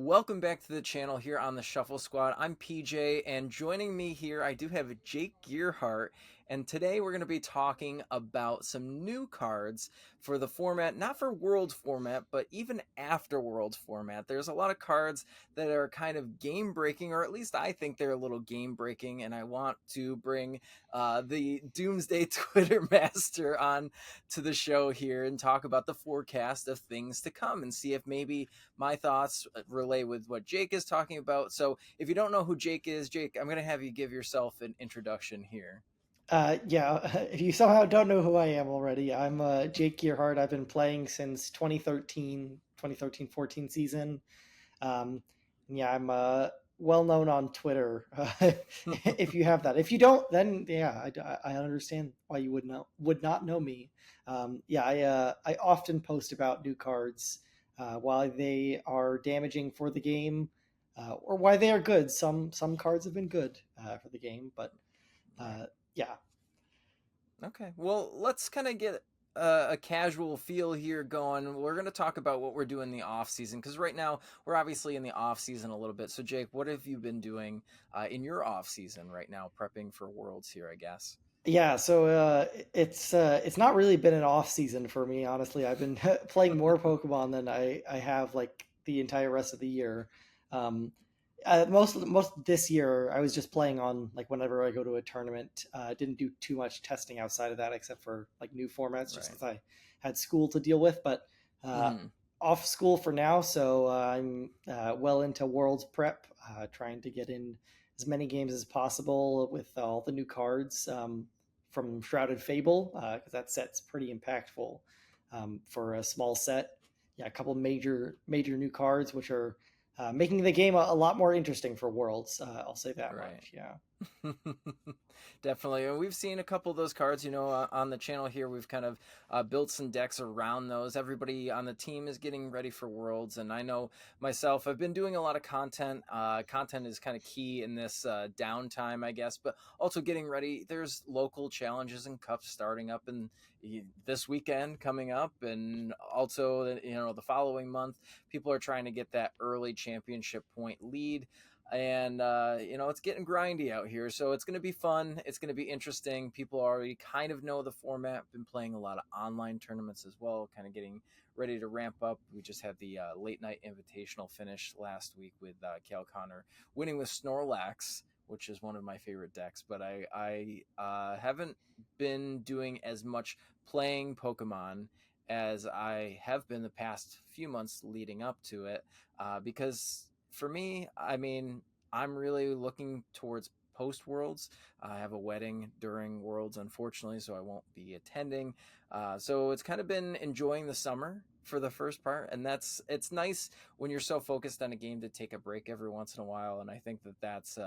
Welcome back to the channel here on the Shuffle Squad. I'm PJ, and joining me here, I do have Jake Gearhart, and today we're going to be talking about some new cards for the format, not for World format, but even after World format. There's a lot of cards that are kind of game-breaking, or at least I think they're a little game-breaking, and I want to bring the Doomsday Twitter master on to the show here and talk about the forecast of things to come and see if maybe my thoughts relay with what Jake is talking about. So if you don't know who Jake is, Jake, I'm going to have you give yourself an introduction here. Yeah, if you somehow don't know who I am already, I'm Jake Gearhart. I've been playing since 2013-14 season. Um, yeah, I'm well known on Twitter. If you have that, if you don't, then yeah, I understand why you would not know me. Yeah, I often post about new cards, why they are damaging for the game, or why they are good. Some cards have been good for the game, but Right. uh, yeah. Okay. Well, let's kind of get a casual feel here going. We're going to talk about what we're doing in the off season because right now we're obviously in the off season a little bit. So, Jake, what have you been doing in your off season right now, prepping for Worlds here? I guess. Yeah, so it's not really been an off season for me, honestly. I've been playing more Pokemon than I have like the entire rest of the year. Um, most this year, I was just playing on like whenever I go to a tournament. Didn't do too much testing outside of that, except for like new formats, just Right. because I had school to deal with. But uh, Mm-hmm. off school for now, so I'm well into Worlds prep, trying to get in as many games as possible with all the new cards. From Shrouded Fable, because that set's pretty impactful for a small set. Yeah, a couple major new cards, which are making the game a lot more interesting for Worlds. I'll say that Right. much. Yeah. Definitely. And we've seen a couple of those cards, on the channel here. We've kind of built some decks around those. Everybody on the team is getting ready for Worlds. And I know myself, I've been doing a lot of content. Content is kind of key in this downtime, I guess, but also getting ready. There's local challenges and cups starting up in this weekend coming up. And also, the following month, people are trying to get that early championship point lead, and it's getting grindy out here, so it's going to be fun, it's going to be interesting. People already kind of know the format, been playing a lot of online tournaments as well, kind of getting ready to ramp up. We just had the late night invitational finish last week with Cal Connor winning with Snorlax, which is one of my favorite decks, but I haven't been doing as much playing Pokemon as I have been the past few months leading up to it, because for me, I mean, I'm really looking towards post Worlds. I have a wedding during Worlds, unfortunately, so I won't be attending. So it's kind of been enjoying the summer for the first part, and it's nice when you're so focused on a game to take a break every once in a while. And I think that's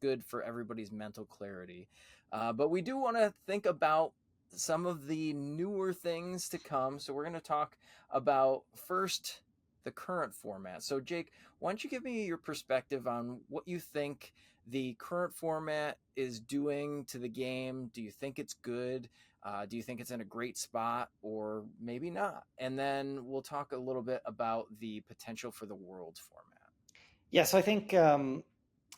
good for everybody's mental clarity. But we do want to think about some of the newer things to come. So we're going to talk about first the current format. So Jake, why don't you give me your perspective on what you think the current format is doing to the game? Do you think it's good? Do you think it's in a great spot, or maybe not? And then we'll talk a little bit about the potential for the world format. Yeah. So I think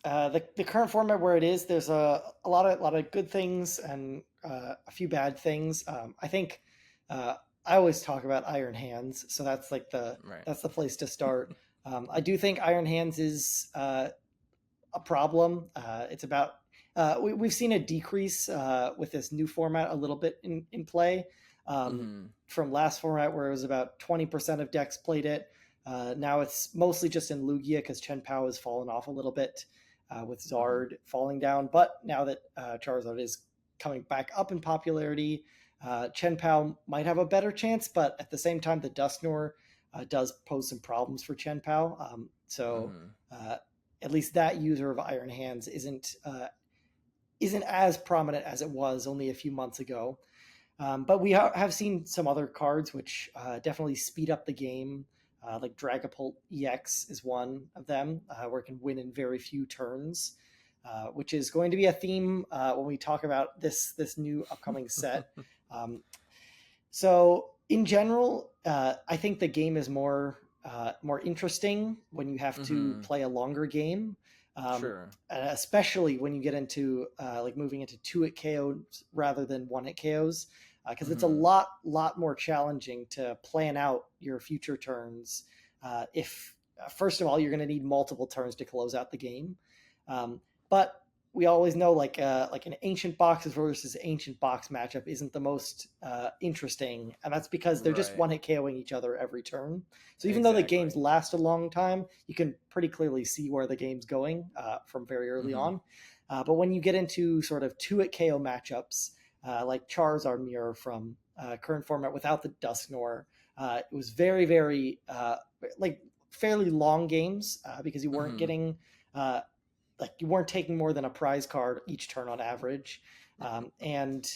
the current format where it is, there's a lot of good things and a few bad things. I think uh, I always talk about Iron Hands, so that's like Right. that's the place to start. I do think Iron Hands is a problem. It's about we've seen a decrease with this new format a little bit in play, Mm-hmm. from last format where it was about 20% of decks played it. Now it's mostly just in Lugia because Chen Pao has fallen off a little bit, with Mm-hmm. Zard falling down. But now that Charizard is coming back up in popularity, Chen Pao might have a better chance. But at the same time, the Dusknoir does pose some problems for Chen Pao. So Mm-hmm. uh, at least that user of Iron Hands isn't as prominent as it was only a few months ago. But we have seen some other cards which definitely speed up the game. Like Dragapult EX is one of them, where it can win in very few turns, which is going to be a theme when we talk about this new upcoming set. Um, so in general, I think the game is more more interesting when you have to Mm-hmm. play a longer game, Sure. especially when you get into like moving into two hit KOs rather than one hit KOs, because it's a Mm-hmm. lot more challenging to plan out your future turns. If First of all, you're going to need multiple turns to close out the game, but we always know like an ancient boxes versus ancient box matchup isn't the most interesting, and that's because they're just Right. one hit KOing each other every turn. So even though the games Exactly. last a long time, you can pretty clearly see where the game's going from very early Mm-hmm. on. But when you get into sort of two hit KO matchups, like Charizard Mirror from current format without the Dusknoir, it was very like fairly long games because you weren't Mm-hmm. getting uh, like you weren't taking more than a prize card each turn on average, and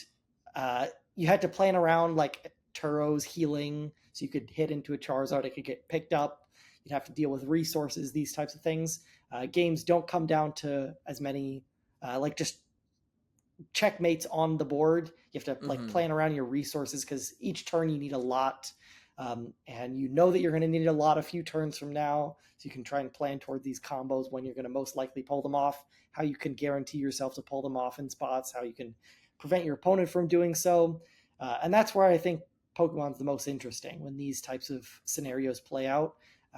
uh, you had to plan around like Turo's healing, so you could hit into a Charizard, it could get picked up. You'd have to deal with resources, these types of things. Games don't come down to as many like just checkmates on the board. You have to like Mm-hmm. plan around your resources because each turn you need a lot, and you know that you're going to need a lot a few turns from now. So you can try and plan toward these combos when you're going to most likely pull them off. How you can guarantee yourself to pull them off in spots. How you can prevent your opponent from doing so, and that's where I think Pokemon's the most interesting when these types of scenarios play out.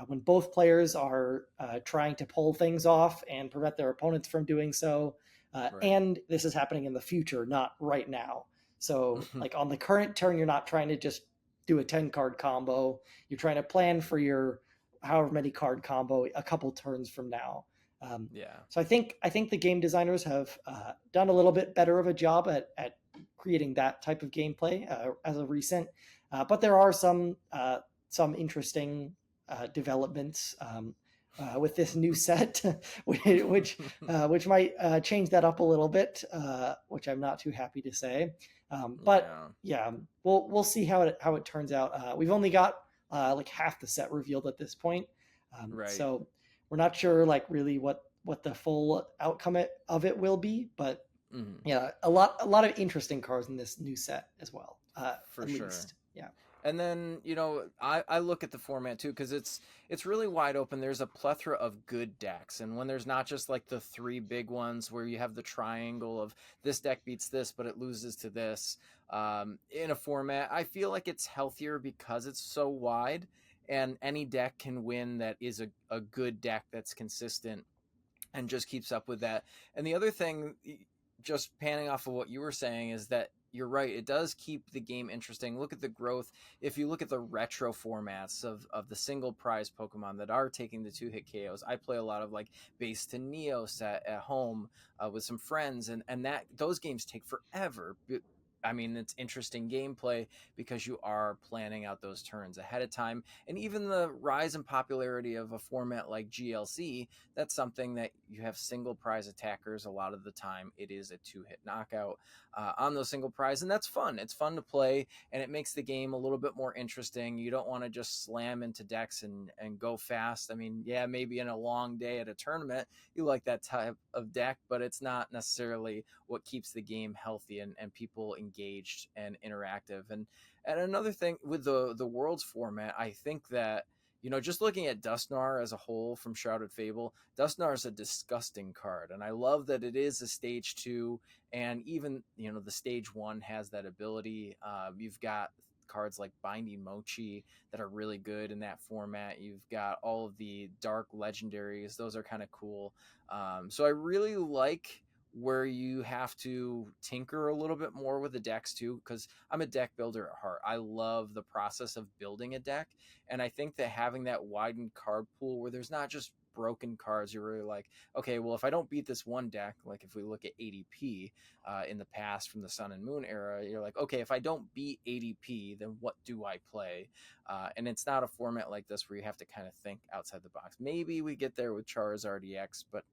When both players are trying to pull things off and prevent their opponents from doing so, Right. and this is happening in the future, not right now. So, like on the current turn, you're not trying to just do a 10 card combo. You're trying to plan for your however many card combo a couple turns from now. Um, Yeah. so I think the game designers have done a little bit better of a job at creating that type of gameplay as of recent. But there are some interesting developments with this new set, which which might change that up a little bit, which I'm not too happy to say. But Yeah. yeah, we'll see how it turns out. We've only got like half the set revealed at this point, Right. so we're not sure like really what the full outcome of it will be. But Mm-hmm. yeah, a lot of interesting cards in this new set as well, For at sure. least. Yeah. And then, I look at the format too because it's really wide open. There's a plethora of good decks, and when there's not just like the three big ones where you have the triangle of this deck beats this, but it loses to this, in a format, I feel like it's healthier because it's so wide, and any deck can win that is a good deck that's consistent and just keeps up with that. And the other thing, just panning off of what you were saying, is that you're right. It does keep the game interesting. Look at the growth. If you look at the retro formats of the single prize Pokemon that are taking the two hit KOs, I play a lot of like base to Neo set at home with some friends, and that those games take forever. I mean, it's interesting gameplay because you are planning out those turns ahead of time. And even the rise in popularity of a format like GLC, that's something that you have single prize attackers a lot of the time. It is a two hit knockout on those single prize, and that's fun. It's fun to play, and it makes the game a little bit more interesting. You don't want to just slam into decks and go fast. I mean, yeah, maybe in a long day at a tournament, you like that type of deck, but it's not necessarily what keeps the game healthy and people engaged and interactive. And another thing with the worlds format, I think that just looking at Dusknoir as a whole from Shrouded Fable, Dusknoir is a disgusting card, and I love that it is a stage two, and even the stage one has that ability. You've got cards like Binding Mochi that are really good in that format. You've got all of the dark legendaries; those are kind of cool. So I really like where you have to tinker a little bit more with the decks too, because I'm a deck builder at heart. I love the process of building a deck, and I think that having that widened card pool where there's not just broken cards, you're really like, okay, well, if I don't beat this one deck, like if we look at ADP in the past from the Sun and Moon era, you're like, okay, if I don't beat ADP, then what do I play? And it's not a format like this where you have to kind of think outside the box. Maybe we get there with Charizard EX, but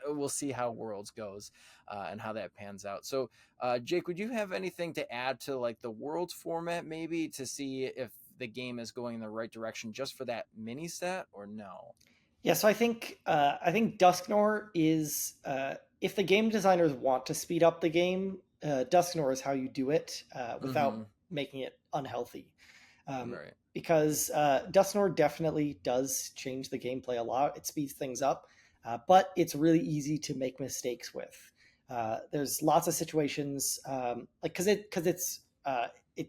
we'll see how Worlds goes and how that pans out. So, Jake, would you have anything to add to like the Worlds format, maybe to see if the game is going in the right direction just for that mini set, or no? Yeah, so I think Dusknoir is if the game designers want to speed up the game, Dusknoir is how you do it without Mm-hmm. making it unhealthy. Right. Because Dusknoir definitely does change the gameplay a lot. It speeds things up, but it's really easy to make mistakes with. There's lots of situations like because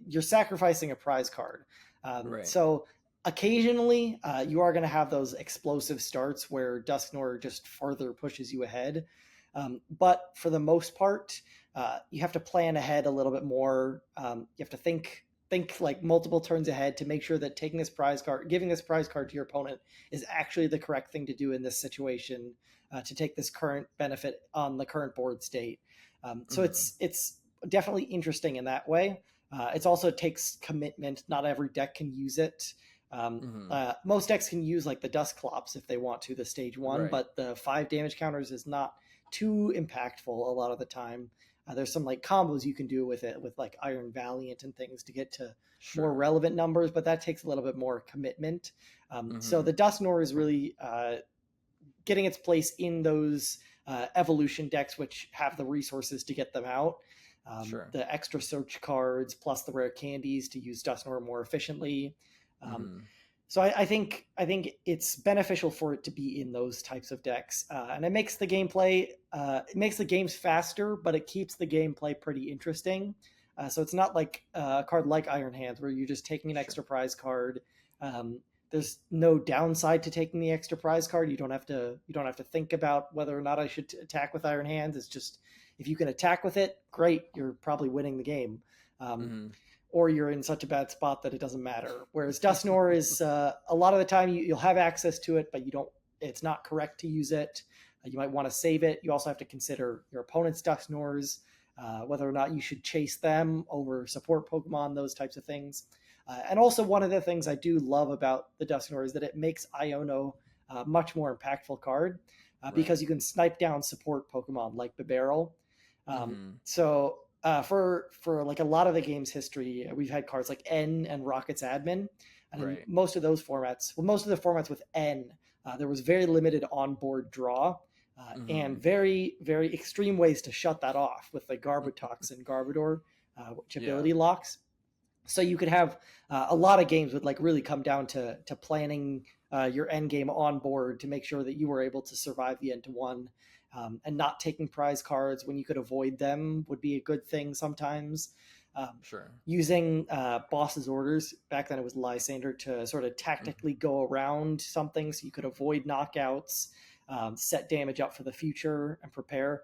you're sacrificing a prize card, Right. so occasionally you are going to have those explosive starts where Dusknoir just further pushes you ahead. But for the most part, you have to plan ahead a little bit more. You have to think like multiple turns ahead to make sure that taking this prize card, giving this prize card to your opponent, is actually the correct thing to do in this situation, to take this current benefit on the current board state. So Mm-hmm. it's definitely interesting in that way. It also takes commitment. Not every deck can use it. Mm-hmm. Most decks can use like the Dusclops if they want to, the stage one, Right. but the 5 damage counters is not too impactful a lot of the time. There's some like combos you can do with it, with like Iron Valiant and things to get to more Sure. relevant numbers, but that takes a little bit more commitment. So Mm-hmm. the Dusknoir is really getting its place in those evolution decks, which have the resources to get them out. Sure. The extra search cards plus the rare candies to use Dusknoir more efficiently. Um, Mm-hmm. so I think it's beneficial for it to be in those types of decks, and it makes the gameplay it makes the games faster, but it keeps the gameplay pretty interesting. So it's not like a card like Iron Hands where you're just taking an Sure. extra prize card. Um, there's no downside to taking the extra prize card. You don't have to think about whether or not I should attack with Iron Hands. It's just if you can attack with it, great. You're probably winning the game. Um, Mm-hmm. or you're in such a bad spot that it doesn't matter. Whereas Dusknoir is a lot of the time you'll have access to it, but you don't. It's not correct to use it. You might want to save it. You also have to consider your opponent's Dusknoirs, whether or not you should chase them over support Pokemon, those types of things. And also, one of the things I do love about the Dusknoir is that it makes Iono a much more impactful card, Right. because you can snipe down support Pokemon like Bibarel. Mm-hmm. So for like a lot of the game's history, we've had cards like N and Rocket's Admin, and in Right. most of those formats, well, most of the formats with N, there was very limited onboard draw, Mm-hmm. and very extreme ways to shut that off with the Garbutox and Garbodor, which Yeah. ability locks. So you could have a lot of games would like really come down to planning your end game on board to make sure that you were able to survive the end to one, and not taking prize cards when you could avoid them would be a good thing sometimes. Um, Sure. Using boss's orders, back then it was Lysander, to sort of Mm-hmm. tactically go around something so you could avoid knockouts, set damage up for the future and prepare.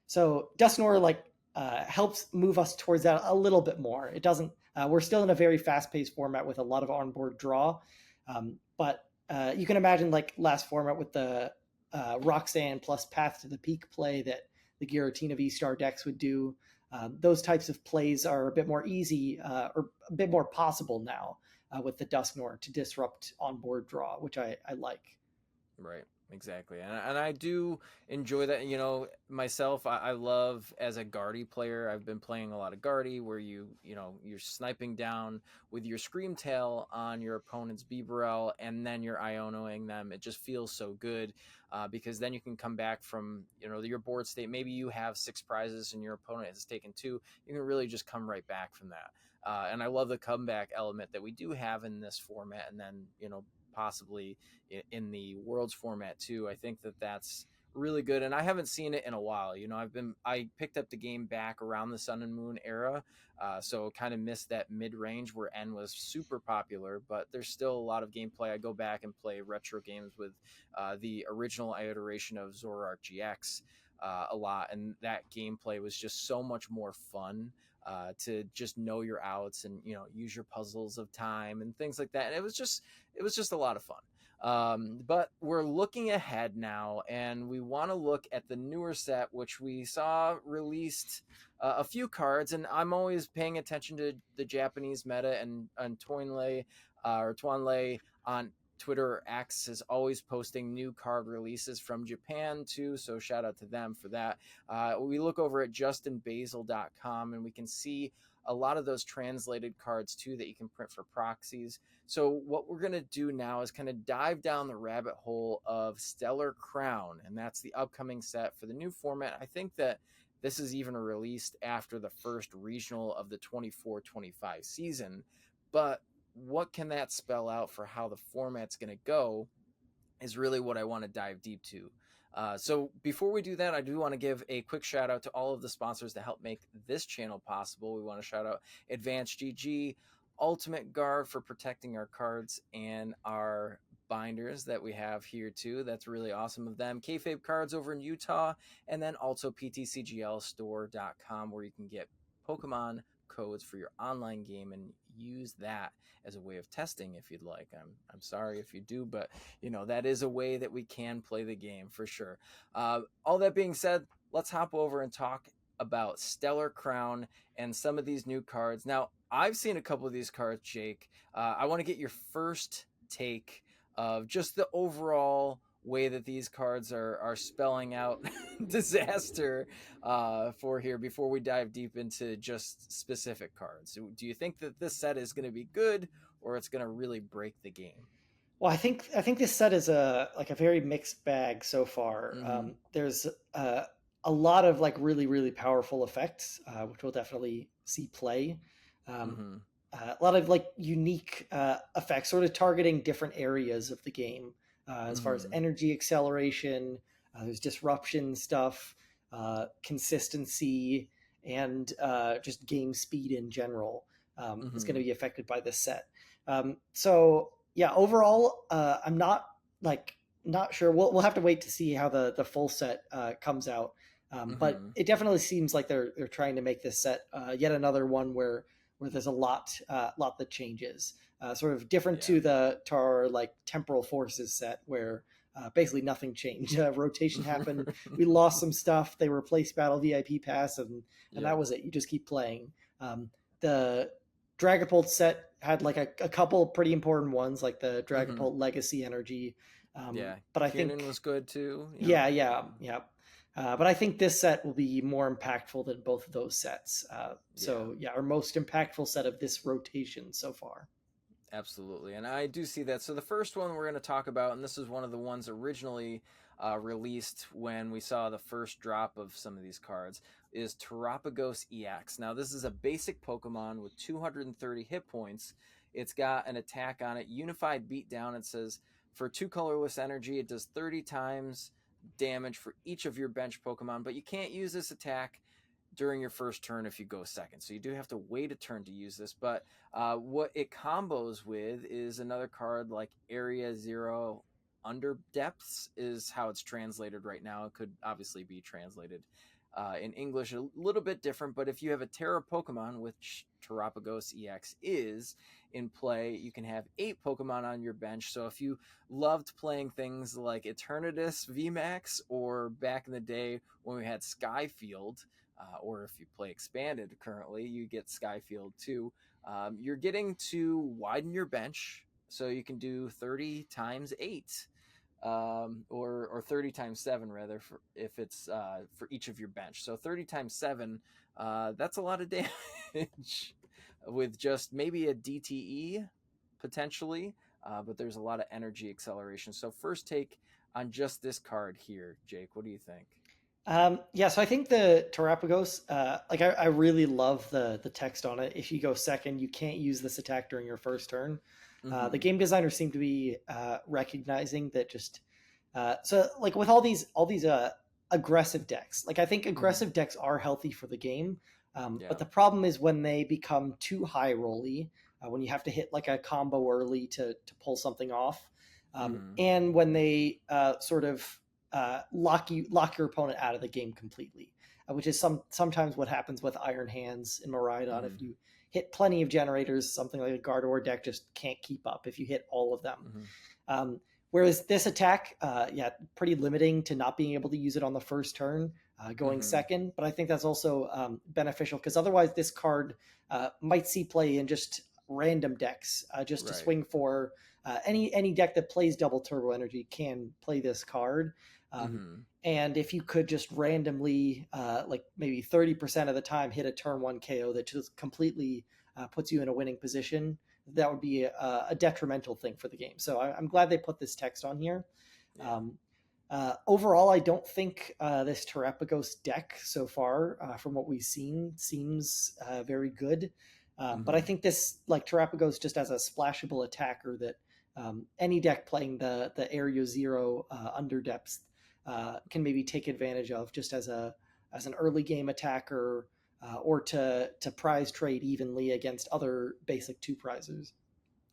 So Dusknoir like helps move us towards that a little bit more. It doesn't. We're still in a very fast-paced format with a lot of onboard draw, but you can imagine like last format with the Roxanne plus Path to the Peak play that the Giratina V Star decks would do. Those types of plays are a bit more easy, or a bit more possible now, with the Dusknoir to disrupt onboard draw, which I like. Right. Exactly. And I do enjoy that. Myself, I love as a Guardy player. I've been playing a lot of Guardy where you're sniping down with your Screamtail on your opponent's Bibarel and then you're Ionoing them. It just feels so good, because then you can come back from, your board state. Maybe you have 6 prizes and your opponent has taken 2. You can really just come right back from that. And I love the comeback element that we do have in this format. And then, possibly in the world's format too. I think that that's really good, and I haven't seen it in a while. I picked up the game back around the Sun and Moon era, so kind of missed that mid range where N was super popular. But there's still a lot of gameplay. I go back and play retro games with the original iteration of Zoroark GX a lot, and that gameplay was just so much more fun. To just know your outs and use your puzzles of time and things like that, and it was just a lot of fun. But we're looking ahead now, and we want to look at the newer set, which we saw released a few cards. And I'm always paying attention to the Japanese meta, and Toinley on Twitter or X is always posting new card releases from Japan too. So shout out to them for that. We look over at justinbasil.com and we can see a lot of those translated cards too that you can print for proxies. So what we're going to do now is kind of dive down the rabbit hole of Stellar Crown, and that's the upcoming set for the new format. I think that this is even released after the first regional of the 24-25 season, but what can that spell out for how the format's going to go is really what I want to dive deep to. So before we do that, I do want to give a quick shout out to all of the sponsors that help make this channel possible. We want to shout out Advanced GG, Ultimate Guard for protecting our cards and our binders that we have here too. That's really awesome of them. Kayfabe Cards over in Utah, and then also ptcglstore.com where you can get Pokemon codes for your online game and use that as a way of testing if you'd like. I'm sorry if you do, but that is a way that we can play the game for sure. All that being said, let's hop over and talk about Stellar Crown and some of these new cards. Now, I've seen a couple of these cards, Jake. I want to get your first take of just the overall way that these cards are spelling out disaster for here before we dive deep into just specific cards. Do you think that this set is going to be good or it's going to really break the game? Well, I think this set is a very mixed bag so far. Mm-hmm. There's a lot of like really powerful effects, which we'll definitely see play. Um, Mm-hmm. a lot of like unique effects, sort of targeting different areas of the game, as far as Mm-hmm. energy acceleration. There's disruption stuff, consistency, and just game speed in general is going Mm-hmm. to be affected by this set. So yeah, overall, I'm not like not sure. We'll have to wait to see how the full set comes out. But Mm-hmm. it definitely seems like they're trying to make this set yet another one where there's a lot that changes. Sort of different Yeah. to our like temporal forces set where basically nothing changed. Rotation happened. We lost some stuff. They replaced Battle VIP Pass, and Yep. that was it. You just keep playing. The Dragapult set had like a couple pretty important ones, like the Mm-hmm. Dragapult Legacy Energy. Yeah. But I Kiernan think, was good too. yeah. But I think this set will be more impactful than both of those sets. Yeah. So yeah, our most impactful set of this rotation so far. Absolutely. And I do see that. So the first one we're going to talk about, and this is one of the ones originally released when we saw the first drop of some of these cards, is Terapagos EX. Now, this is a basic Pokemon with 230 hit points. It's got an attack on it, Unified Beatdown. It says for 2 colorless energy, it does 30 times damage for each of your bench Pokemon, but you can't use this attack during your first turn if you go second. So you do have to wait a turn to use this. But what it combos with is another card like Area Zero Under Depths, is how it's translated right now. It could obviously be translated in English a little bit different, but if you have a Terra Pokemon, which Terapagos EX is, in play, you can have 8 Pokemon on your bench. So if you loved playing things like Eternatus VMAX, or back in the day when we had Skyfield, or if you play expanded currently, you get Skyfield too. You're getting to widen your bench, so you can do 30 times 8, or 30 times 7 rather, for if it's for each of your bench. So 30 times 7, that's a lot of damage with just maybe a DTE potentially, but there's a lot of energy acceleration. So first take on just this card here, Jake. What do you think? Yeah, so I think the Terapagos, like I really love the text on it. If you go second, you can't use this attack during your first turn. The Mm-hmm. game designers seem to be recognizing that just so like with all these aggressive decks. Like I think Mm-hmm. aggressive decks are healthy for the game, but Yeah. the problem is when they become too high rolly, when you have to hit like a combo early to pull something off, Mm-hmm. and when they sort of lock your opponent out of the game completely, which is sometimes what happens with Iron Hands in Miraidon. Mm-hmm. If you hit plenty of generators, something like a Gardevoir deck just can't keep up if you hit all of them. Mm-hmm. Um, Whereas this attack, yeah, pretty limiting to not being able to use it on the first turn, going Mm-hmm. second. But I think that's also beneficial because otherwise this card might see play in just random decks, just to Right. swing for any deck that plays double turbo energy can play this card. Um, Mm-hmm. and if you could just randomly, like maybe 30% of the time, hit a turn one KO that just completely puts you in a winning position, that would be a detrimental thing for the game. So I'm glad they put this text on here. Yeah. Um, Overall, I don't think this Terapagos deck so far, from what we've seen, seems very good. But I Hmm. think this, like Terapagos, just as a splashable attacker that any deck playing the Area Zero under depth can maybe take advantage of, just as an early game attacker, or to prize trade evenly against other basic two prizers.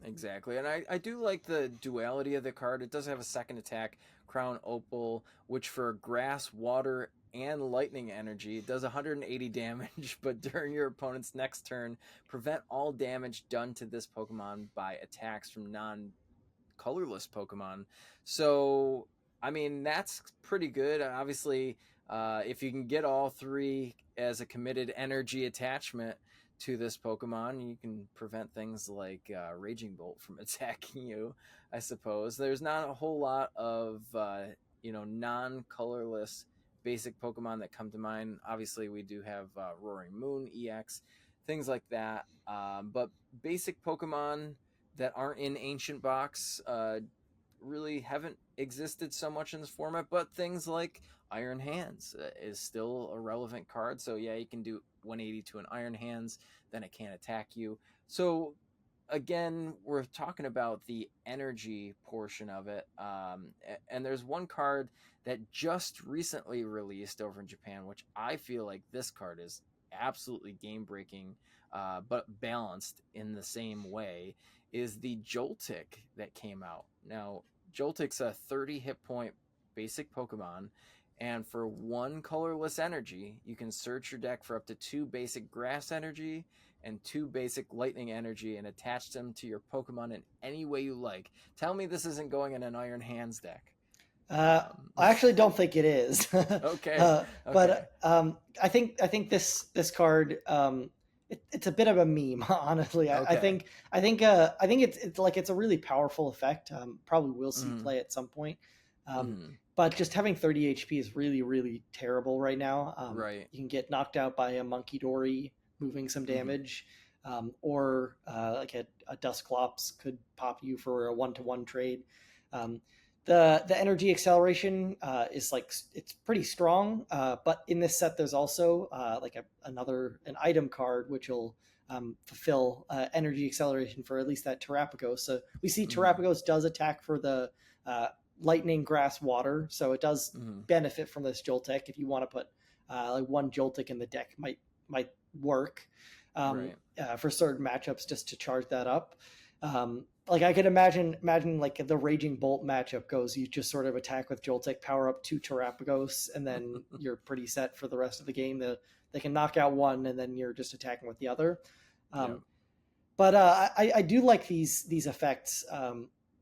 Exactly. And I do like the duality of the card. It does have a second attack, Crown Opal, which for grass, water, and lightning energy does 180 damage, but during your opponent's next turn, prevent all damage done to this Pokemon by attacks from non colorless Pokemon. So, I mean, that's pretty good. Obviously, if you can get all three as a committed energy attachment to this Pokemon, you can prevent things like Raging Bolt from attacking you, I suppose. There's not a whole lot of, non colorless basic Pokemon that come to mind. Obviously, we do have Roaring Moon EX, things like that. But basic Pokemon that aren't in Ancient Box really haven't existed so much in this format, but things like Iron Hands is still a relevant card. So yeah, you can do 180 to an Iron Hands, then it can't attack you. So again, we're talking about the energy portion of it. And there's one card that just recently released over in Japan, which I feel like this card is absolutely game breaking, but balanced in the same way, is the Joltik that came out. Now, Joltik's a 30 hit point basic Pokemon. And for one colorless energy, you can search your deck for up to two basic grass energy and two basic lightning energy and attach them to your Pokemon in any way you like. Tell me this isn't going in an Iron Hands deck. Uh, Um, I actually don't think it is, okay, okay, but I think this card, it's a bit of a meme. Honestly, okay. I think it's like it's a really powerful effect. Probably will see Mm-hmm. play at some point, um, Mm-hmm. but just having 30 HP is really terrible right now. Right. You can get knocked out by a Monkey Dory moving some Mm-hmm. damage, or like a Dusclops could pop you for a 1-to-1 trade. Um, the energy acceleration is like it's pretty strong, but in this set there's also like an item card which will fulfill energy acceleration for at least that Terapagos. So we see Mm-hmm. Terapagos does attack for the uh, lightning, grass, water, so it does Mm-hmm. benefit from this Joltik. If you want to put like one Joltik in the deck, might work Right. for certain matchups just to charge that up. Like I could imagine like the Raging Bolt matchup goes, you just sort of attack with Joltik, power up two Terapagos, and then you're pretty set for the rest of the game. They can knock out one, and then you're just attacking with the other. Yeah. Um, but I do like these effects.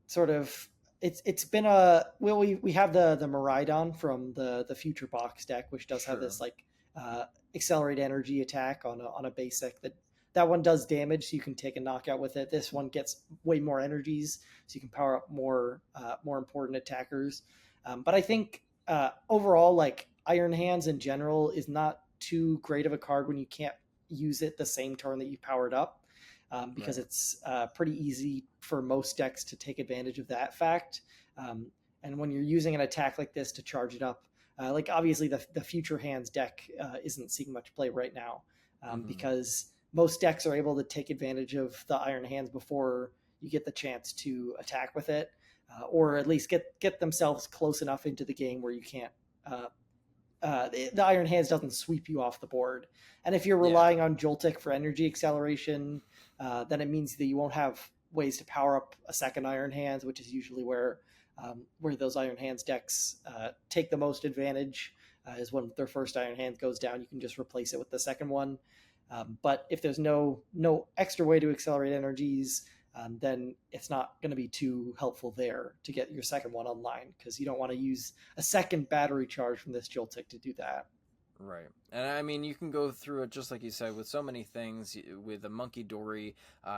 Sort of, it's been a well, we have the Miraidon from the Future Box deck, which does have Sure. this like uh, accelerate energy attack on a basic that one does damage, so you can take a knockout with it. This one gets way more energies, so you can power up more important attackers. But I think overall, like Iron Hands in general is not too great of a card when you can't use it the same turn that you powered up, because Right. it's pretty easy for most decks to take advantage of that fact. Um, and when you're using an attack like this to charge it up, like obviously the Future Hands deck isn't seeing much play right now, Mm-hmm. because most decks are able to take advantage of the Iron Hands before you get the chance to attack with it, or Right. at least get themselves close enough into the game where you can't. The Iron Hands doesn't sweep you off the board, and if you're Yeah. relying on Joltik for energy acceleration, then it means that you won't have ways to power up a second Iron Hands, which is usually where those Iron Hands decks take the most advantage. Is when their first Iron Hand goes down, you can just replace it with the second one. But if there's no extra way to accelerate energies, then it's not going to be too helpful there to get your second one online, because you don't want to use a second battery charge from this Joltik to do that. Right. And I mean, you can go through it just like you said with so many things. With a Monkey Dory,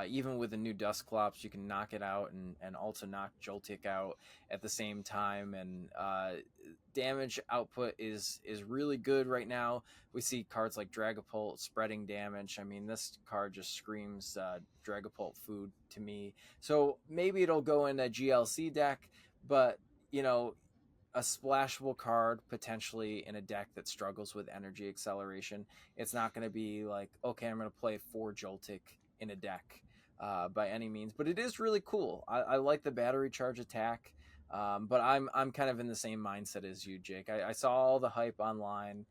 even with the new Dusclops, you can knock it out and also knock Joltik out at the same time. And damage output is really good right now. We see cards like Dragapult spreading damage. I mean, this card just screams Dragapult food to me. So maybe it'll go in a GLC deck, but you know, a splashable card potentially in a deck that struggles with energy acceleration. It's not going to be like, okay, I'm going to play 4 Joltik in a deck by any means, but it is really cool. I like the battery charge attack, but I'm kind of in the same mindset as you, Jake. I saw all the hype online.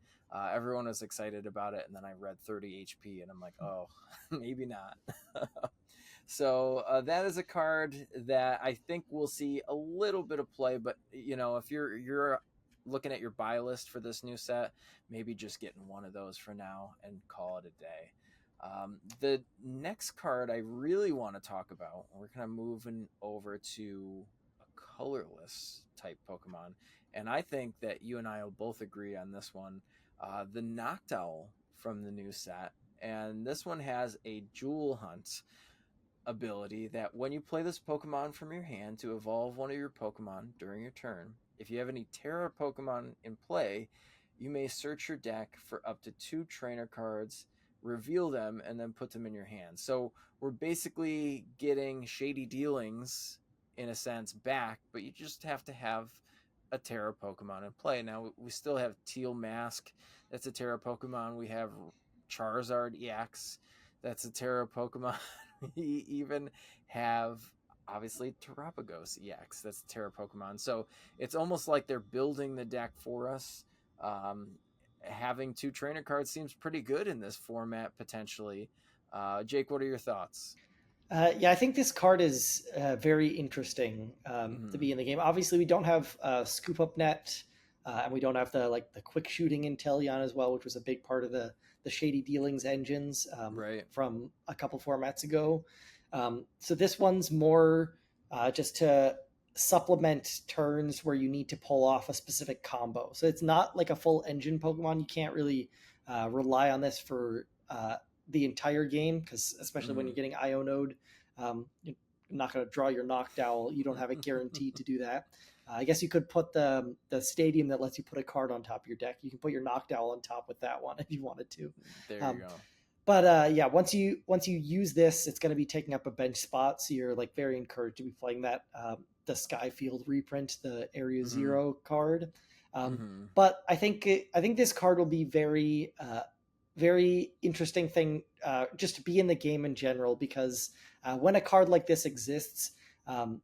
Everyone was excited about it, and then I read 30 HP, and I'm like, oh, maybe not. So that is a card that I think we'll see a little bit of play. But if you're looking at your buy list for this new set, maybe just getting one of those for now and call it a day. The next card I really want to talk about, we're kind of moving over to a colorless type Pokemon, and I think that you and I will both agree on this one. The Noctowl from the new set, and this one has a Jewel Hunt ability that when you play this Pokemon from your hand to evolve one of your Pokemon during your turn, if you have any Terra Pokemon in play, you may search your deck for up to 2 trainer cards, reveal them, and then put them in your hand. So we're basically getting Shady Dealings, in a sense, back, but you just have to have a Terra Pokemon in play. Now, we still have Teal Mask, that's a Terra Pokemon. We have Charizard EX, that's a Terra Pokemon. We even have, obviously, Terapagos EX, that's a Terra Pokemon. So it's almost like they're building the deck for us. Having 2 trainer cards seems pretty good in this format, potentially. Jake, what are your thoughts? Yeah, I think this card is very interesting to Mm-hmm. be in the game. Obviously, we don't have Scoop Up Net, and we don't have the quick shooting in Teleon as well, which was a big part of the Shady Dealings engines Right. from a couple formats ago. So this one's more just to supplement turns where you need to pull off a specific combo. So it's not like a full engine Pokemon. You can't really rely on this for the entire game, because especially when Mm-hmm. you're getting Ionode, you're not going to draw your Noctowl. You don't have a guarantee to do that. I guess you could put the stadium that lets you put a card on top of your deck. You can put your Noctowl on top with that one if you wanted to. There you Um, go. but yeah, once you use this, it's going to be taking up a bench spot, so you're like very encouraged to be playing that the Skyfield reprint, the Area Mm-hmm. Zero card. Um, Mm-hmm. but I think this card will be very interesting thing just to be in the game in general, because when a card like this exists, um,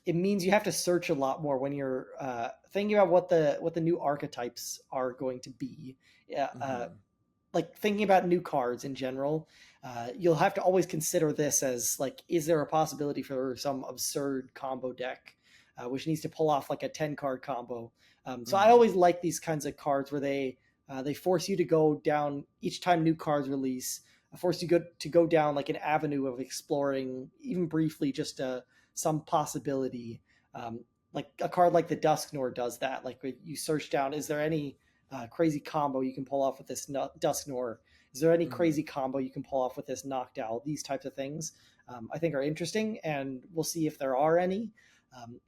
it means you have to search a lot more when you're thinking about what the new archetypes are going to be. Yeah, Mm-hmm. like thinking about new cards in general, you'll have to always consider this as like, is there a possibility for some absurd combo deck which needs to pull off like a 10 card combo? So I Mm-hmm. always like these kinds of cards where they force you to go down each time new cards release, force you to go down like an avenue of exploring, even briefly, just some possibility. Like a card like the Dusknoir does that. Like you search down, is there any crazy combo you can pull off with this Dusknoir? Is there any Mm-hmm. crazy combo you can pull off with this Noctowl? These types of things I think are interesting, and we'll see if there are any.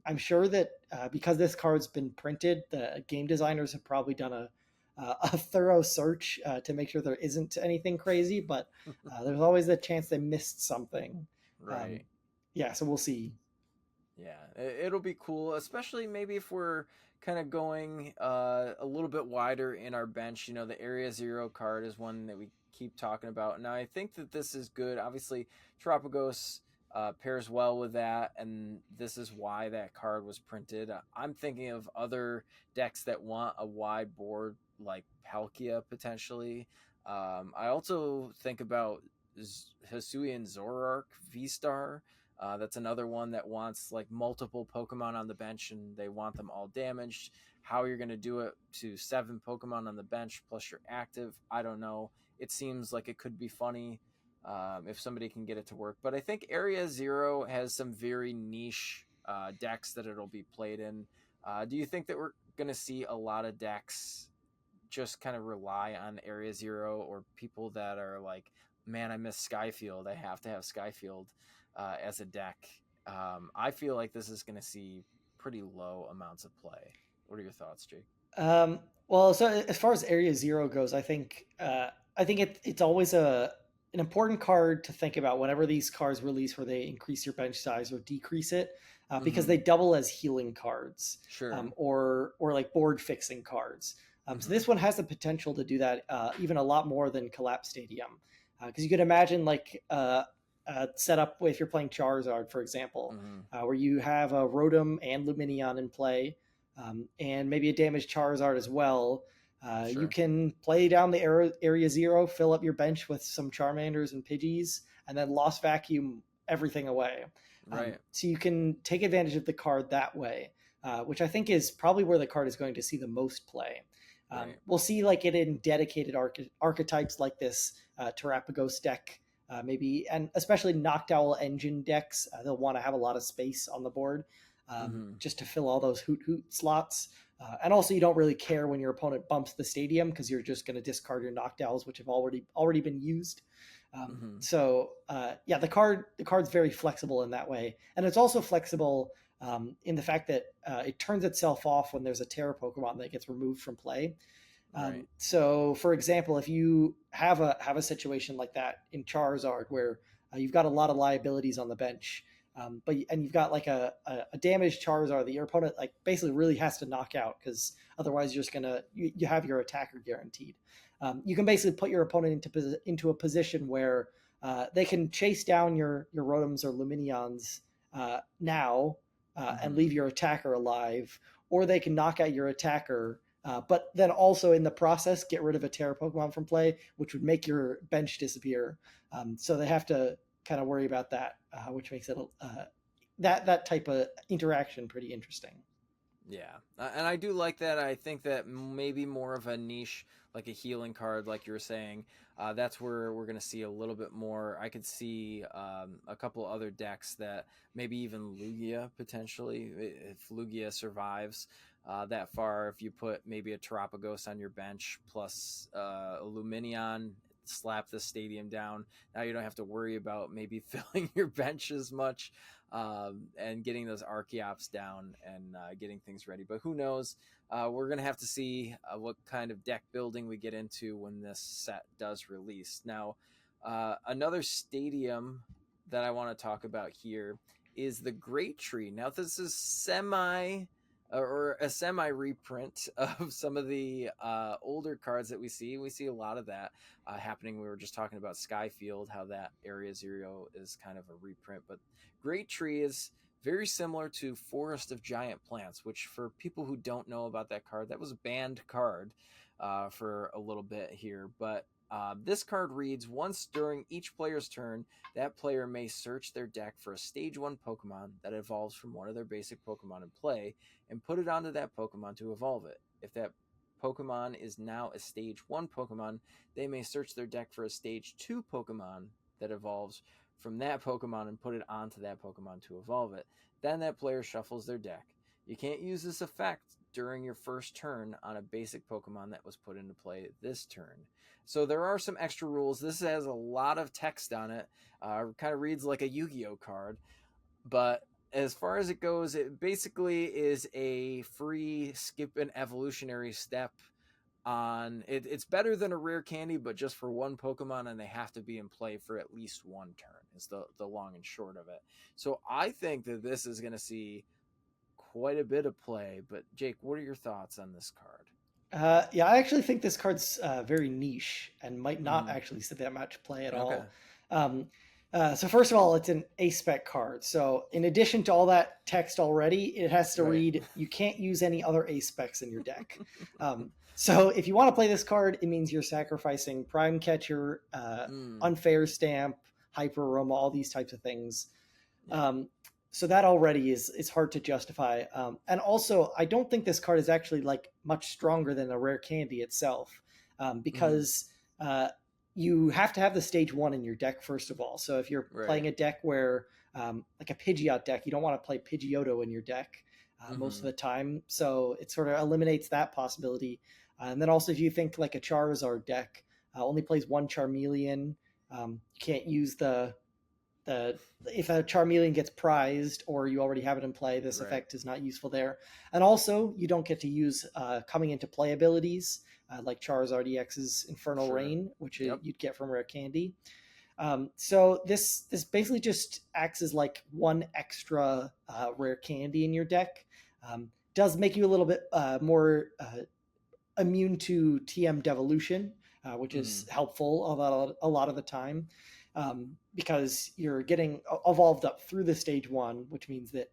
I'm sure that because this card's been printed, the game designers have probably done a thorough search to make sure there isn't anything crazy, but there's always the chance they missed something. Um, Right. yeah, so we'll see. Yeah, it'll be cool, especially maybe if we're kind of going a little bit wider in our bench. The Area Zero card is one that we keep talking about. Now, I think that this is good. Obviously, Tropicos pairs well with that, and this is why that card was printed. I'm thinking of other decks that want a wide board, like Palkia potentially. I also think about Hisuian Zoroark V Star. That's another one that wants like multiple Pokemon on the bench and they want them all damaged. How you're going to do it to 7 Pokemon on the bench plus you're active, I don't know. It seems like it could be funny if somebody can get it to work. But I think Area Zero has some very niche decks that it'll be played in. Do you think that we're going to see a lot of decks just kind of rely on Area Zero, or people that are like, man, I miss Skyfield. I have to have Skyfield as a deck. I feel like this is going to see pretty low amounts of play. What are your thoughts, Jake? Um, well, so as far as Area Zero goes, I think it's always an important card to think about whenever these cards release, where they increase your bench size or decrease it, because Mm-hmm. they double as healing cards, Sure. or like board fixing cards. So Mm-hmm. this one has the potential to do that even a lot more than Collapse Stadium, because you could imagine like setup if you're playing Charizard, for example, Mm-hmm. where you have a Rotom and Luminion in play, and maybe a damaged Charizard as well. You Sure. can play down the area 0, fill up your bench with some Charmanders and Pidgeys, and then Lost Vacuum everything away. Right. So you can take advantage of the card that way, which I think is probably where the card is going to see the most play. Right. We'll see like it in dedicated archetypes like this Terrapagos deck, maybe, and especially Noctowl engine decks. They'll want to have a lot of space on the board Mm-hmm. just to fill all those hoot slots. And also, you don't really care when your opponent bumps the stadium because you're just going to discard your Noctowls, which have already been used. Mm-hmm. Yeah, the card's very flexible in that way, and it's also flexible in the fact that it turns itself off when there's a Terra Pokemon that gets removed from play. Right. So, for example, if you have a situation like that in Charizard where you've got a lot of liabilities on the bench, and you've got like a damaged Charizard that your opponent like basically really has to knock out because otherwise you're just gonna you have your attacker guaranteed. You can basically put your opponent into a position where they can chase down your Rotoms or Luminions now and Mm-hmm. leave your attacker alive, or they can knock out your attacker, but then also in the process get rid of a Terra Pokemon from play, which would make your bench disappear. So they have to kind of worry about that, which makes it that type of interaction pretty interesting. Yeah, and I do like that. I think that maybe more of a niche, like a healing card, like you were saying, that's where we're going to see a little bit more. I could see a couple other decks that maybe even Lugia potentially, if Lugia survives that far. If you put maybe a Terrapagos on your bench plus a Luminion, slap the stadium down. Now you don't have to worry about maybe filling your bench as much and getting those Archeops down and getting things ready. But who knows? We're going to have to see what kind of deck building we get into when this set does release. Now, another stadium that I want to talk about here is the Great Tree. Now, this is or a semi reprint of some of the older cards that we see. We see a lot of that happening. We were just talking about Skyfield, how that Area Zero is kind of a reprint, but Great Tree is very similar to Forest of Giant Plants, which for people who don't know about that card, that was a banned card for a little bit here. But this card reads, once during each player's turn, that player may search their deck for a Stage 1 Pokemon that evolves from one of their basic Pokemon in play and put it onto that Pokemon to evolve it. If that Pokemon is now a Stage 1 Pokemon, they may search their deck for a Stage 2 Pokemon that evolves from that Pokemon and put it onto that Pokemon to evolve it. Then that player shuffles their deck. You can't use this effect during your first turn on a basic Pokemon that was put into play this turn. So there are some extra rules. This has a lot of text on it. Kind of reads like a Yu-Gi-Oh card. But as far as it goes, it basically is a free skip an evolutionary step on it. It's better than a rare candy, but just for one Pokemon, and they have to be in play for at least one turn is the long and short of it. So I think that this is going to see quite a bit of play. But Jake, what are your thoughts on this card? Yeah, I actually think this card's very niche and might not Mm-hmm. actually see that much play at Okay. all. Um, so first of all, it's an A-spec card. So in addition to all that text already, it has to Right. read, you can't use any other A-specs in your deck. So if you want to play this card, it means you're sacrificing Prime Catcher, Mm. Unfair Stamp, Hyper Aroma, all these types of things. Yeah. So that already is hard to justify. And also, I don't think this card is actually like much stronger than a rare candy itself, Mm-hmm. because you have to have the stage 1 in your deck first of all. So if you're Right. playing a deck where like a Pidgeot deck, you don't want to play Pidgeotto in your deck most of Mm-hmm. the time. So it sort of eliminates that possibility. And then also, if you think like a Charizard deck only plays one Charmeleon, you can't use the if a Charmeleon gets prized or you already have it in play, this Right. effect is not useful there. And also, you don't get to use coming into play abilities like Charizard EX's Infernal Sure. Rain, which Yep. you'd get from Rare Candy. So this basically just acts as like one extra rare candy in your deck. Does make you a little bit more immune to TM devolution, which Mm-hmm. is helpful a lot of the time. because you're getting evolved up through the stage 1, which means that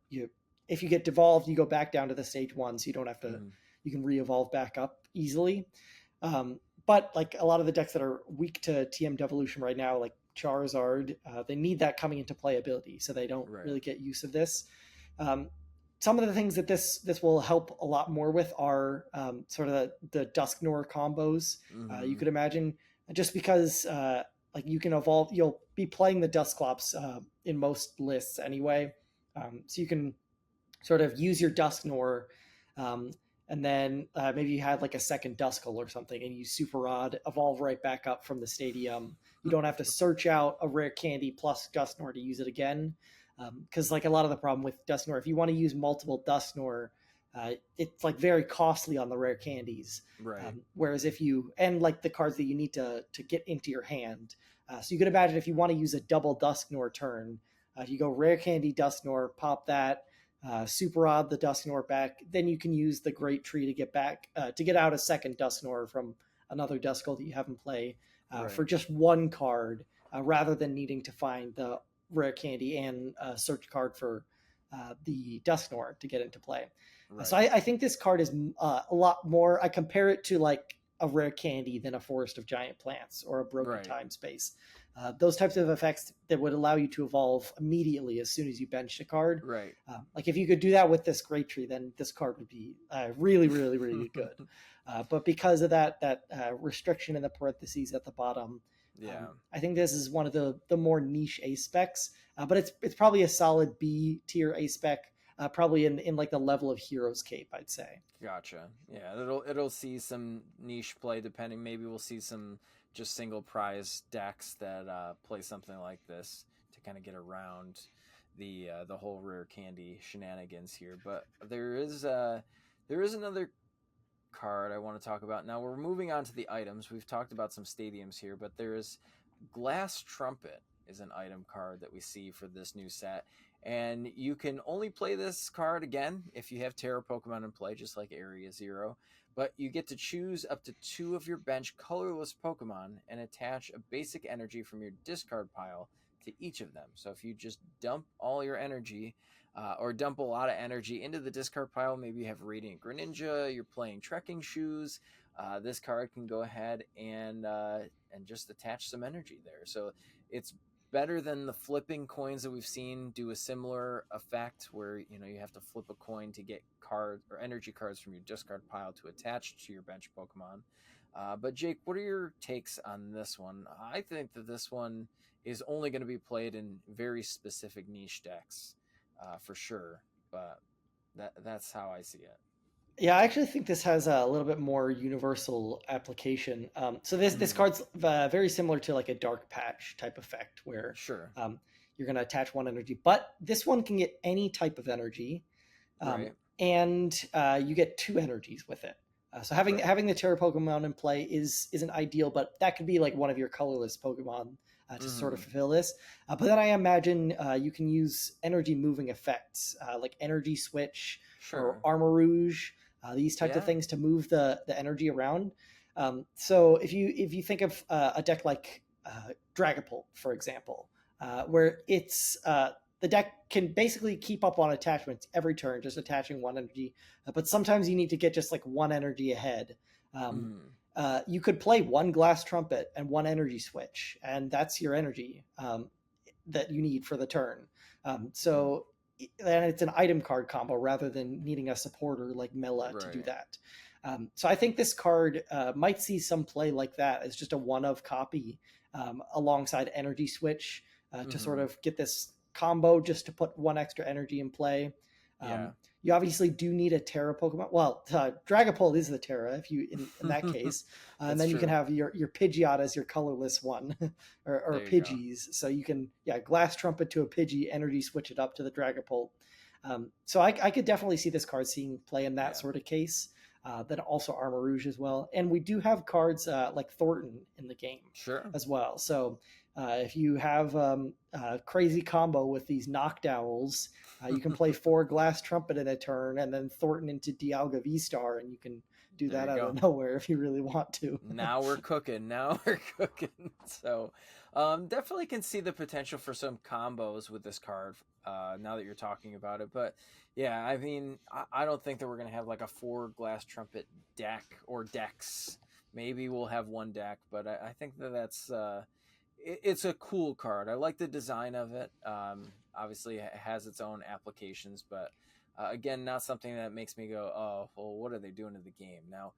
you if you get devolved, you go back down to the stage 1, so you don't have to. You can re-evolve back up easily. But like a lot of the decks that are weak to TM devolution right now, like Charizard, they need that coming into playability, so they don't really get use of this. Some of the things that this will help a lot more with are sort of the Dusknoir combos. You could imagine, just because like you can evolve, you'll be playing the Dusclops in most lists anyway, so you can sort of use your Dusknoir, and then maybe you had like a second Duskull or something, and you Super Rod, evolve right back up from the stadium. You don't have to search out a rare candy plus Dusknoir to use it again. Because like a lot of the problem with Dusknoir, if you want to use multiple Dusknoir, it's like very costly on the rare candies. Right. Whereas if you, and like the cards that you need to get into your hand. So you could imagine if you want to use a double Dusknoir turn, you go rare candy Dusknoir, pop that, Super Rod the Dusknoir back, then you can use the Great Tree to get back, to get out a second Dusknoir from another Duskull that you have in play for just one card, rather than needing to find the rare candy and search card for the Dusknoir to get into play. So I think this card is a lot more. I compare it to like a rare candy than a Forest of Giant Plants or a Broken Time Space. Those types of effects that would allow you to evolve immediately as soon as you bench a card. Like if you could do that with this Great Tree, then this card would be really, really, really good. But because of that restriction in the parentheses at the bottom, I think this is one of the more niche A specs, but it's probably a solid B tier A spec, probably in like the level of Hero's Cape, I'd say. Gotcha. Yeah, it'll see some niche play depending. Maybe we'll see some just single prize decks that play something like this to kind of get around the whole rare candy shenanigans here. But there is another card I want to talk about. Now we're moving on to the items. We've talked about some stadiums here, but there's Glass Trumpet is an item card that we see for this new set. And you can only play this card again if you have Terra Pokemon in play, just like Area Zero. But you get to choose up to 2 of your bench colorless Pokemon and attach a basic energy from your discard pile to each of them. So if you just dump all your energy, or dump a lot of energy into the discard pile, maybe you have Radiant Greninja, you're playing Trekking Shoes, this card can go ahead and just attach some energy there. So it's better than the flipping coins that we've seen do a similar effect where you have to flip a coin to get card or energy cards from your discard pile to attach to your bench Pokemon. But Jake, what are your takes on this one? I think that this one is only going to be played in very specific niche decks, for sure, but that's how I see it. Yeah, I actually think this has a little bit more universal application. So this card's very similar to like a Dark Patch type effect, where you're going to attach one energy, but this one can get any type of energy, and you get 2 energies with it. So having the Terra Pokemon in play isn't ideal, but that could be like one of your colorless Pokemon to sort of fulfill this. But then I imagine you can use energy moving effects like Energy Switch or Armor Rouge. These types of things to move the energy around. So if you think of a deck like Dragapult, for example, where it's the deck can basically keep up on attachments every turn, just attaching 1 energy, but sometimes you need to get just like 1 energy ahead. You could play 1 Glass Trumpet and 1 Energy Switch, and that's your energy that you need for the turn. So and it's an item card combo rather than needing a supporter like Mela to do that. So I think this card might see some play like that as just a one-of copy alongside Energy Switch to sort of get this combo just to put 1 extra energy in play. You obviously do need a Terra Pokemon. Well, Dragapult is the Terra if you in that case, and then you can have your Pidgeot as your colorless one, or Pidgeys. So you can Glass Trumpet to a Pidgey, energy switch it up to the Dragapult. So I could definitely see this card seeing play in that sort of case. Then also Armor Rouge as well, and we do have cards like Thornton in the game as well. So if you have a crazy combo with these Noctowls, you can play 4 Glass Trumpet in a turn and then Thornton into Dialga V-Star, and you can do that out of nowhere if you really want to. Now we're cooking. So Definitely can see the potential for some combos with this card. Now that you're talking about it, but yeah, I mean, I don't think that we're gonna have like a 4 glass trumpet deck or decks. Maybe we'll have one deck, but I think that it's a cool card. I like the design of it. Obviously, it has its own applications, but again, not something that makes me go, "Oh, well, what are they doing to the game?" Now,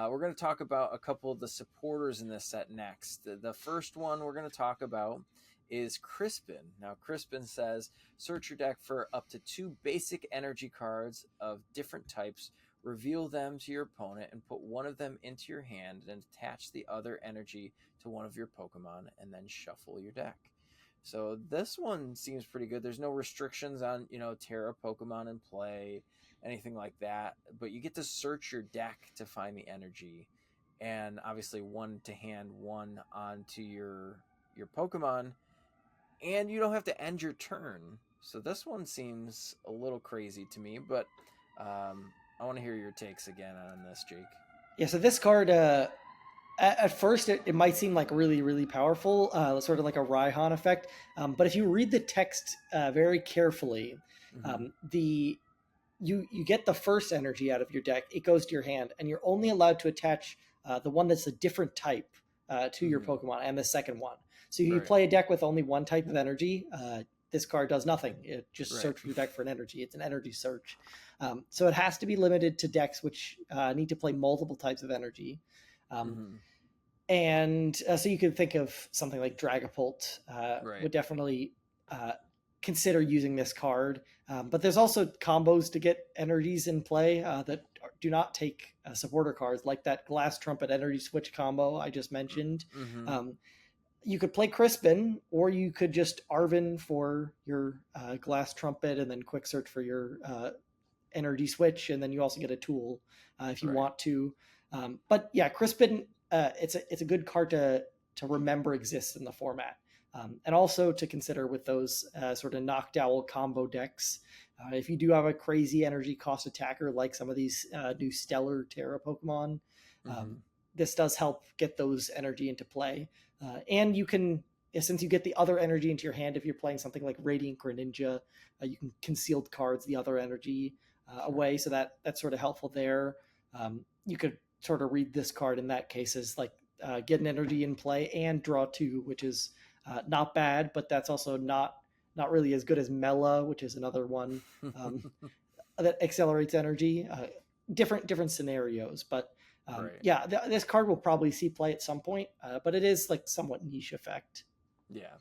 we're going to talk about a couple of the supporters in this set next. The first one we're going to talk about is Crispin. Now, Crispin says search your deck for up to 2 basic energy cards of different types, reveal them to your opponent, and put one of them into your hand, and attach the other energy to one of your Pokemon, and then shuffle your deck. So this one seems pretty good. There's no restrictions on, Terra Pokemon in play, anything like that. But you get to search your deck to find the energy, and obviously one to hand, one onto your Pokemon, and you don't have to end your turn. So this one seems a little crazy to me, but I want to hear your takes again on this, Jake. Yeah, so this card, at first, it might seem like really, really powerful, sort of like a Raihan effect. But if you read the text very carefully, Mm-hmm. the you get the first energy out of your deck. It goes to your hand, and you're only allowed to attach the one that's a different type to your Mm-hmm. Pokemon, and the second one. So if you Right. play a deck with only one type of energy, this card does nothing. It just Right. searches your deck for an energy. It's an energy search. So it has to be limited to decks which need to play multiple types of energy. Um, Mm-hmm. and so you could think of something like Dragapult Right. would definitely consider using this card. But there's also combos to get energies in play that do not take supporter cards, like that Glass Trumpet Energy Switch combo I just mentioned. Mm-hmm. Um, you could play Crispin, or you could just Arvin for your Glass Trumpet and then Quick Search for your energy switch, and then you also get a tool if you Right. want to. But yeah, Crispin, it's a good card to remember exists in the format, and also to consider with those sort of knocked owl combo decks. If you do have a crazy energy cost attacker like some of these new Stellar Terra Pokemon, Mm-hmm. um, this does help get those energy into play. And you can, since you get the other energy into your hand, if you're playing something like Radiant Greninja, you can concealed cards the other energy Sure. away, so that's sort of helpful there. You could sort of read this card in that case as like get an energy in play and draw two, which is not bad, but that's also not really as good as Mela, which is another one um, that accelerates energy. Different scenarios, but Right. yeah, this card will probably see play at some point, but it is like somewhat niche effect. Yeah.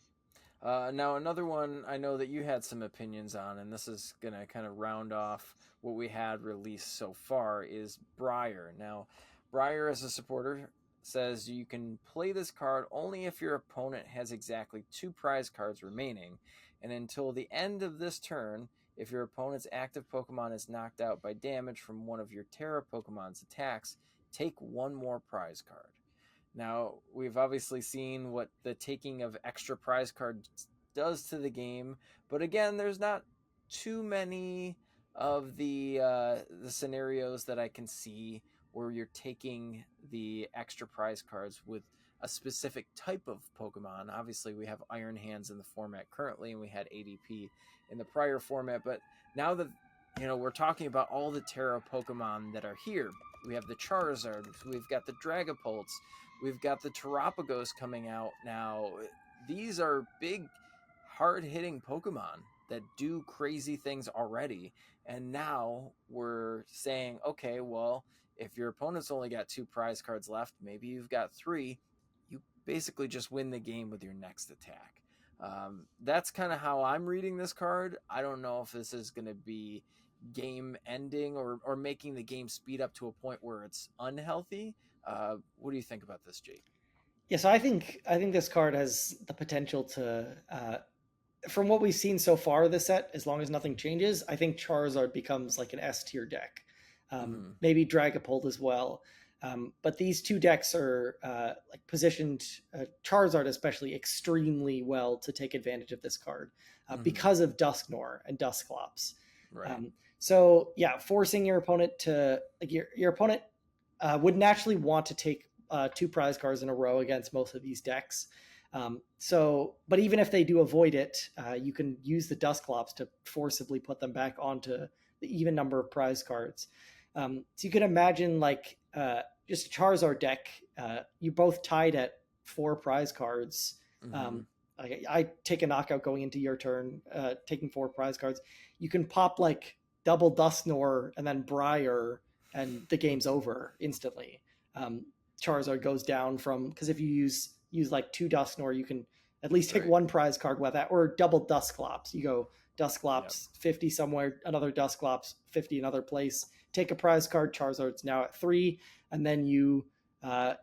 Now, another one I know that you had some opinions on, and this is going to kind of round off what we had released so far, is Brier. Now, Brier, as a supporter, says you can play this card only if your opponent has exactly 2 prize cards remaining, and until the end of this turn, if your opponent's active Pokemon is knocked out by damage from one of your Terra Pokemon's attacks, take one more prize card. Now, we've obviously seen what the taking of extra prize cards does to the game, but again, there's not too many of the scenarios that I can see where you're taking the extra prize cards with a specific type of Pokemon. Obviously, we have Iron Hands in the format currently, and we had ADP in the prior format, but now that we're talking about all the Terra Pokemon that are here, we have the Charizard, we've got the Dragapults, we've got the Terapagos coming out now. These are big, hard hitting Pokemon that do crazy things already. And now we're saying, okay, well, if your opponent's only got 2 prize cards left, maybe you've got 3, you basically just win the game with your next attack. That's kind of how I'm reading this card. I don't know if this is going to be game ending or making the game speed up to a point where it's unhealthy. What do you think about this, Jake? Yeah, so I think this card has the potential to, from what we've seen so far this set, as long as nothing changes, I think Charizard becomes like an S tier deck. Mm-hmm. Maybe Dragapult as well. But these two decks are like positioned, Charizard especially, extremely well to take advantage of this card Mm-hmm. because of Dusknoir and Dusclops. Right. So yeah, forcing your opponent to like your opponent would naturally want to take 2 prize cards in a row against most of these decks. But even if they do avoid it, you can use the Dusclops to forcibly put them back onto the even number of prize cards. So you can imagine like just a Charizard deck. You both tied at 4 prize cards. Mm-hmm. I take a knockout going into your turn, taking 4 prize cards. You can pop like double Dusknoir and then Brier, and the game's over instantly. Um, Charizard goes down from, because if you use like 2 Dusknoir, you can at least take Right. 1 prize card with that, or double Dusclops. You go Dusclops Yep. 50 somewhere, another Dusclops 50 another place. Take a prize card. Charizard's now at 3, and then you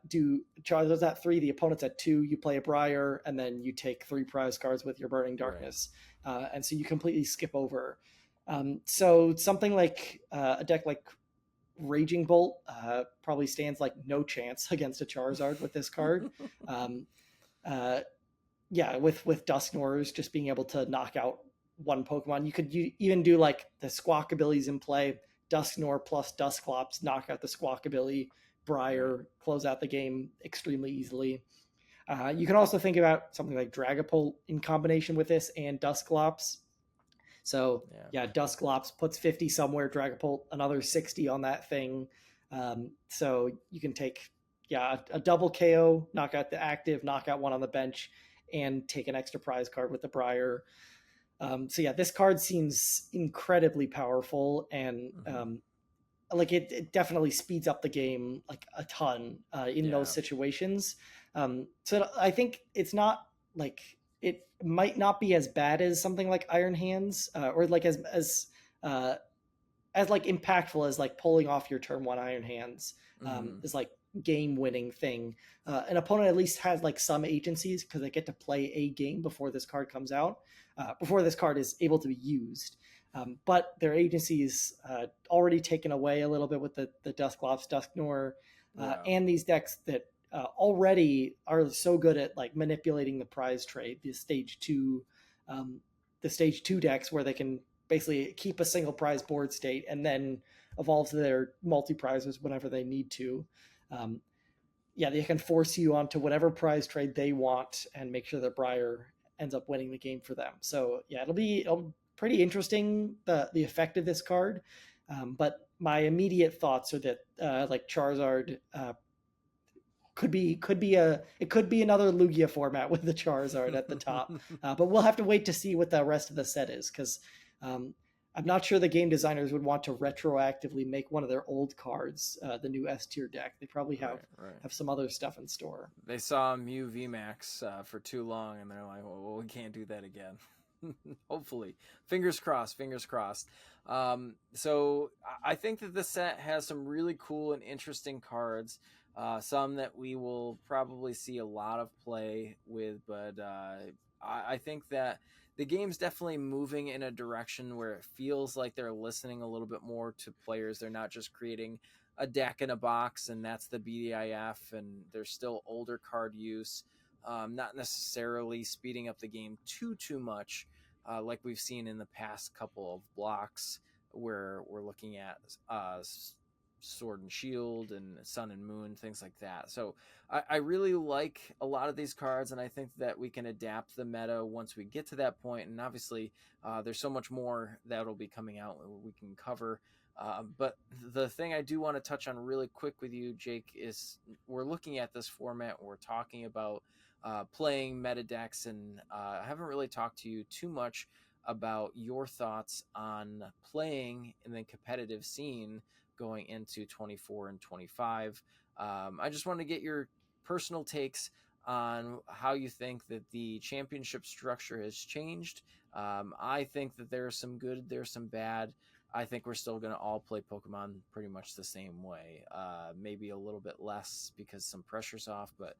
do Charizard's at 3. The opponent's at 2. You play a Brier, and then you take 3 prize cards with your Burning Darkness, and so you completely skip over. So something like a deck like Raging Bolt probably stands like no chance against a Charizard with this card. um, yeah, with Dusknoirs just being able to knock out one Pokemon. You could even do like the Squawk abilities in play. Dusknoir plus Dusclops, knock out the Squawk ability. Brier, close out the game extremely easily. You can also think about something like Dragapult in combination with this and Dusclops. So yeah, Dusclops puts 50 somewhere, Dragapult another 60 on that thing. So you can take a double KO, knock out the active, knock out one on the bench, and take an extra prize card with the Brier. So yeah, this card seems incredibly powerful, and like it definitely speeds up the game like a ton in those situations. So I think it's not like, it might not be as bad as something like Iron Hands, or like as like impactful as like pulling off your turn 1 Iron Hands is like game winning thing. An opponent at least has like some agencies because they get to play a game before this card comes out, before this card is able to be used. But their agency is already taken away a little bit with the Dusclops, Dusknoir, and these decks that already are so good at like manipulating the prize trade. The stage two decks where they can basically keep a single prize board state and then evolve to their multi prizes whenever they need to. Yeah, they can force you onto whatever prize trade they want and make sure that Brier ends up winning the game for them. So yeah, it'll pretty interesting, the effect of this card. But my immediate thoughts are that like Charizard could be another Lugia format with the Charizard at the top. But we'll have to wait to see what the rest of the set is, because I'm not sure the game designers would want to retroactively make one of their old cards the new S tier deck. They probably have some other stuff in store. They saw Mew VMAX for too long, and they're like, well, we can't do that again. Hopefully. Fingers crossed, fingers crossed. So I think that this set has some really cool and interesting cards. Some that we will probably see a lot of play with, but I think that the game's definitely moving in a direction where it feels like they're listening a little bit more to players. They're not just creating a deck in a box and that's the BDIF, and there's still older card use, not necessarily speeding up the game too much, like we've seen in the past couple of blocks where we're looking at Sword and Shield and Sun and Moon, things like that. So I really like a lot of these cards, and I think that we can adapt the meta once we get to that point. And obviously, there's so much more that'll be coming out we can cover. But the thing I do want to touch on really quick with you, Jake, is we're looking at this format. We're talking about playing meta decks, and I haven't really talked to you too much about your thoughts on playing in the competitive scene going into 24 and 25. I just want to get your personal takes on how you think that the championship structure has changed. I think that there's some good, there's some bad. I think we're still going to all play Pokemon pretty much the same way. Maybe a little bit less because some pressure's off, but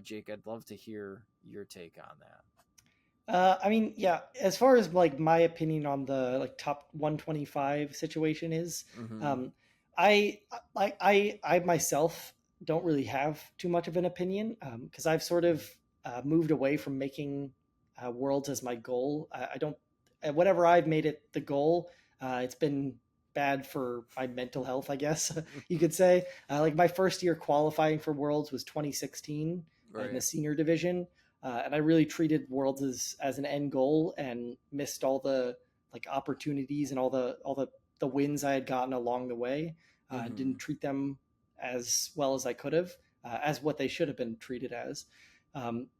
Jake, I'd love to hear your take on that. I mean, yeah, as far as like my opinion on the like top 125 situation is, I myself don't really have too much of an opinion, because I've sort of moved away from making worlds as my goal. I don't, whatever I've made it the goal, it's been bad for my mental health, I guess you could say. Like my first year qualifying for worlds was 2016 in the senior division. and I really treated Worlds as an end goal and missed all the like opportunities and all the wins I had gotten along the way. Didn't Hmm. treat them as well as I could have, as what they should have been treated as.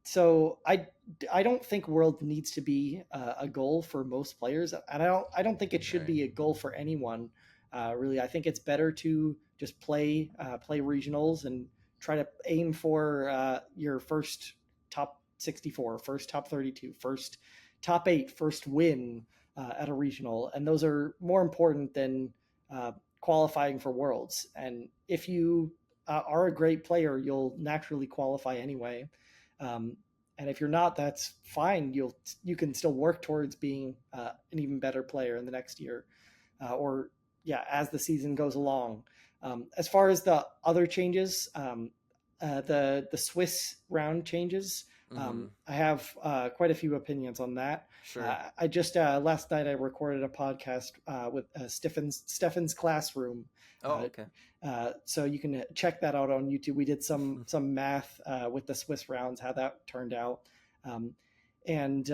So I don't think World needs to be a goal for most players, and I don't think it should Right. be a goal for anyone. Really, I think it's better to just play regionals and try to aim for your first top 64, first top 32, first top 8, first win at a regional, and those are more important than uh, qualifying for Worlds. And if you are a great player, you'll naturally qualify anyway. Um, and if you're not, that's fine. You can still work towards being an even better player in the next year, or yeah, as the season goes along. As far as the other changes, the Swiss round changes, Hmm. I have quite a few opinions on that. Sure. I just last night I recorded a podcast with Stefan's Classroom. Oh, Uh, okay. so you can check that out on YouTube. We did some math with the Swiss rounds, how that turned out, and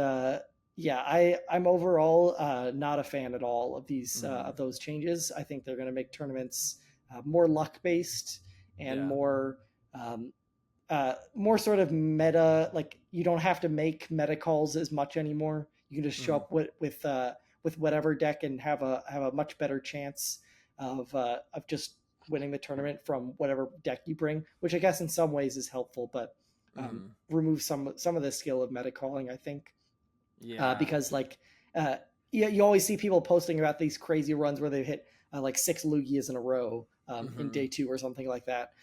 yeah, I'm overall not a fan at all of these Hmm. of those changes. I think they're going to make tournaments more luck based and Yeah. more sort of meta. Like you don't have to make meta calls as much anymore. You can just show Hmm. up with whatever deck and have a much better chance of just winning the tournament from whatever deck you bring, which I guess in some ways is helpful, but Hmm. remove some of the skill of meta calling, I think, Yeah. because like uh, you always see people posting about these crazy runs where they hit like 6 Lugias in a row in Hmm. day two or something like that.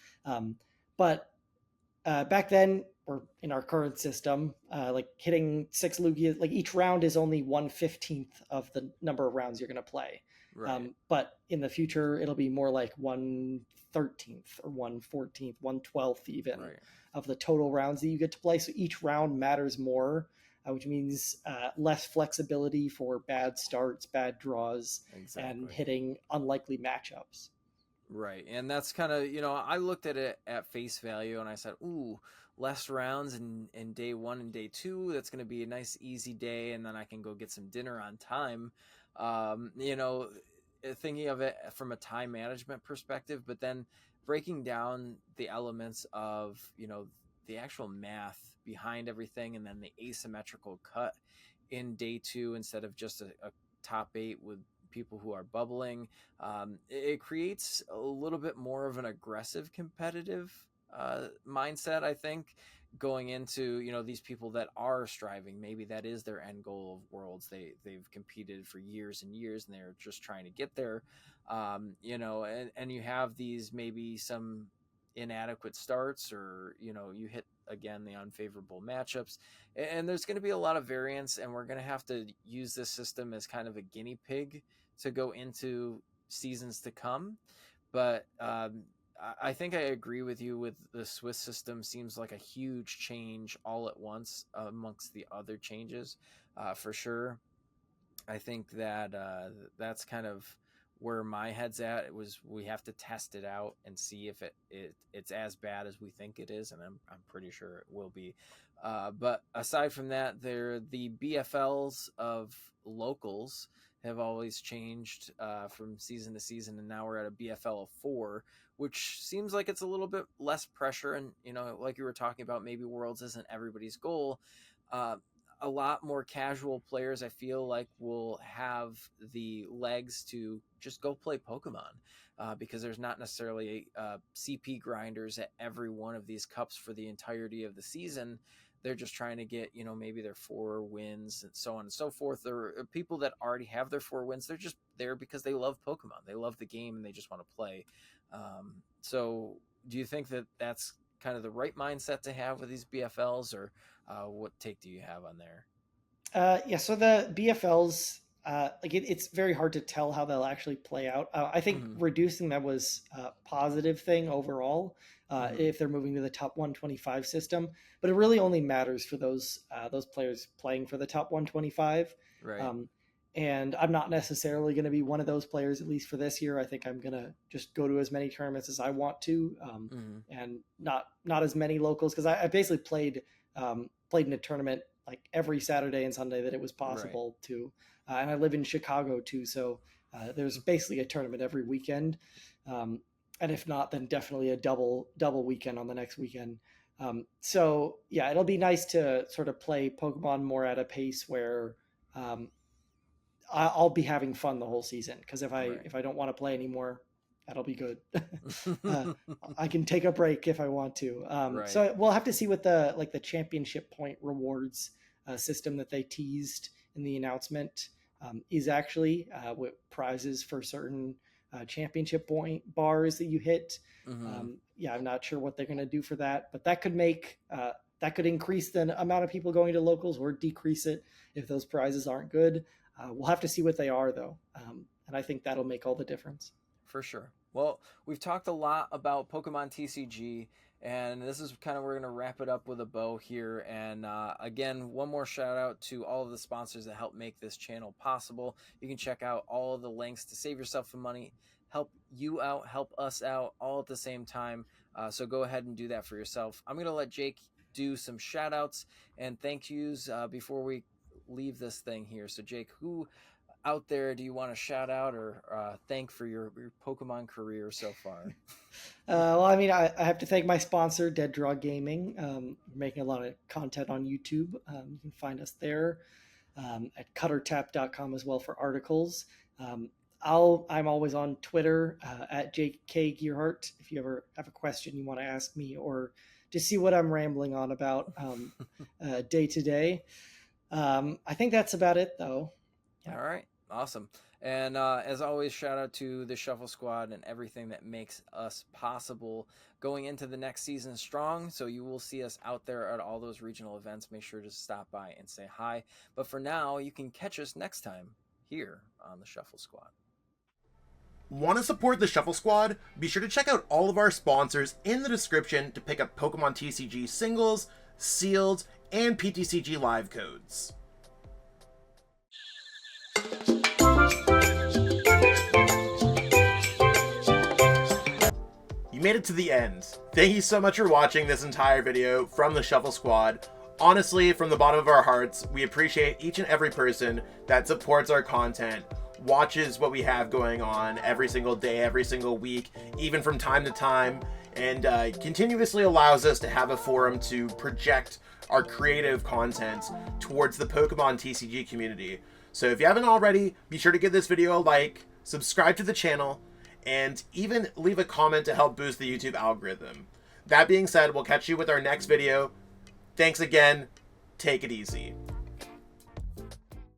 But back then, or in our current system, like hitting 6 Lugias, like each round is only 1/15th of the number of rounds you're going to play. Right. But in the future, it'll be more like 1/13th or 1/14th, 1/12th even Right. of the total rounds that you get to play. So each round matters more, which means less flexibility for bad starts, bad draws, and Exactly. hitting unlikely matchups. Right. And that's kind of, I looked at it at face value and I said, ooh, less rounds in day one and day two. That's going to be a nice, easy day. And then I can go get some dinner on time. Thinking of it from a time management perspective, but then breaking down the elements of, the actual math behind everything and then the asymmetrical cut in day two instead of just a top eight with people who are bubbling. It creates a little bit more of an aggressive competitive mindset, I think, going into these people that are striving. Maybe that is their end goal of Worlds. They've competed for years and years, and they're just trying to get there. And you have these maybe some inadequate starts, or you hit again the unfavorable matchups, and there's going to be a lot of variance, and we're going to have to use this system as kind of a guinea pig to go into seasons to come. But I think I agree with you with the Swiss system. Seems like a huge change all at once amongst the other changes, for sure. I think that that's kind of where my head's at. It was we have to test it out and see if it's as bad as we think it is, and I'm pretty sure it will be. But aside from that, the BFLs of locals have always changed from season to season, and now we're at a BFL of 4, which seems like it's a little bit less pressure. And like you were talking about, maybe Worlds isn't everybody's goal. Uh, a lot more casual players, I feel like, will have the legs to just go play Pokemon, because there's not necessarily CP grinders at every one of these cups for the entirety of the season. They're just trying to get, maybe their 4 wins and so on and so forth. There are people that already have their 4 wins. They're just there because they love Pokemon. They love the game and they just want to play. So do you think that that's kind of the right mindset to have with these BFLs, or what take do you have on there? Yeah, so the BFLs, it's very hard to tell how they'll actually play out. I think Mm-hmm. reducing them was a positive thing overall, Mm-hmm. if they're moving to the top 125 system. But it really only matters for those players playing for the top 125. Right. Um, and I'm not necessarily going to be one of those players, at least for this year. I think I'm going to just go to as many tournaments as I want to, Mm-hmm. and not as many locals, because I basically played in a tournament like every Saturday and Sunday that it was possible to. And I live in Chicago too, so there's basically a tournament every weekend. And if not, then definitely a double weekend on the next weekend. So yeah, it'll be nice to sort of play Pokemon more at a pace where I'll be having fun the whole season. Because if I don't want to play anymore, that'll be good. I can take a break if I want to. So we'll have to see what the championship point rewards system that they teased in the announcement is actually, with prizes for certain championship point bars that you hit. Yeah, I'm not sure what they're going to do for that, but that could make that could increase the amount of people going to locals or decrease it if those prizes aren't good. We'll have to see what they are though, and I think that'll make all the difference. For sure. Well, we've talked a lot about Pokemon TCG, and this is kind of, we're going to wrap it up with a bow here. And again, one more shout out to all of the sponsors that help make this channel possible. You can check out all of the links to save yourself some money, help you out, help us out, all at the same time. So go ahead and do that for yourself. I'm going to let Jake do some shout outs and thank yous before we leave this thing here. So Jake, who out there do you want to shout out or thank for your Pokemon career so far? Well, I mean, I have to thank my sponsor, Dead Draw Gaming. We're making a lot of content on YouTube. You can find us there at cuttertap.com as well for articles. I'm always on Twitter at Jake Gearhart. If you ever have a question you want to ask me or just see what I'm rambling on about day to day. I think that's about it, though. Yeah. All right. Awesome. And as always, shout out to the Shuffle Squad and everything that makes us possible going into the next season strong. So you will see us out there at all those regional events. Make sure to stop by and say hi. But for now, you can catch us next time here on the Shuffle Squad. Want to support the Shuffle Squad? Be sure to check out all of our sponsors in the description to pick up Pokemon TCG singles, sealed, and PTCG live codes. You made it to the end. Thank you so much for watching this entire video from the Shuffle Squad. Honestly, from the bottom of our hearts, we appreciate each and every person that supports our content, watches what we have going on every single day, every single week, even from time to time, and continuously allows us to have a forum to project our creative content towards the Pokemon TCG community. So if you haven't already, be sure to give this video a like, subscribe to the channel, and even leave a comment to help boost the YouTube algorithm. That being said, we'll catch you with our next video. Thanks again. Take it easy.